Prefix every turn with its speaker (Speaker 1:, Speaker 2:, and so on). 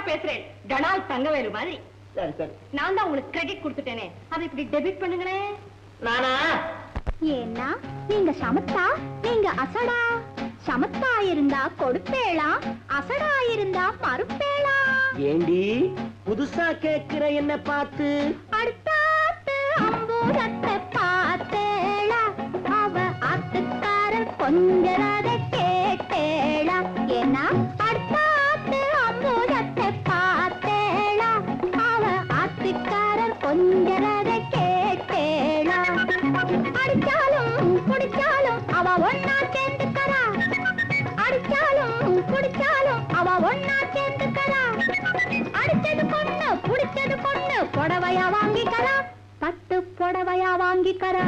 Speaker 1: பேசுறேன். டனால் தங்கவேலு மாதிரி.
Speaker 2: சரி சரி,
Speaker 1: நான் தான் உங்களுக்கு கிரெடிட் கொடுத்துட்டேனே, அதை இப்படி டெபிட் பண்ணுங்களே.
Speaker 2: நானா?
Speaker 3: ஏன்னா நீங்க சமத்தா, நீங்க அசடா. சமத்தா இருந்தா கொடுப்பேளா, அசடா இருந்தா மறுப்பேளா.
Speaker 2: ஏண்டி புதுசா கேக்குற என்ன பார்த்து?
Speaker 3: அடுத்தாத்து அம்பூரத்தை பார்த்தேளா, அவ ஆத்துக்காரர் கொஞ்சரத கேட்டேளா. ஏன்னா அடுத்தாத்து அம்பூரத்தை பார்த்தேளா, அவ ஆத்துக்காரர் கொஞ்சரத கேட்டேளா. அடிச்சாலும் குடிச்சாலும் அவ ஒன்னா சேர்ந்துக்கறா, அடிச்சாலும் குடிச்சாலும் அவ ஒன்னா சேர்ந்துக்கறா. அடிச்சது பொண்ணு புடிச்சது பொண்ணு புடவையா வாங்கிக்கறா, பட்டு புடவையா வாங்கிக்கறா.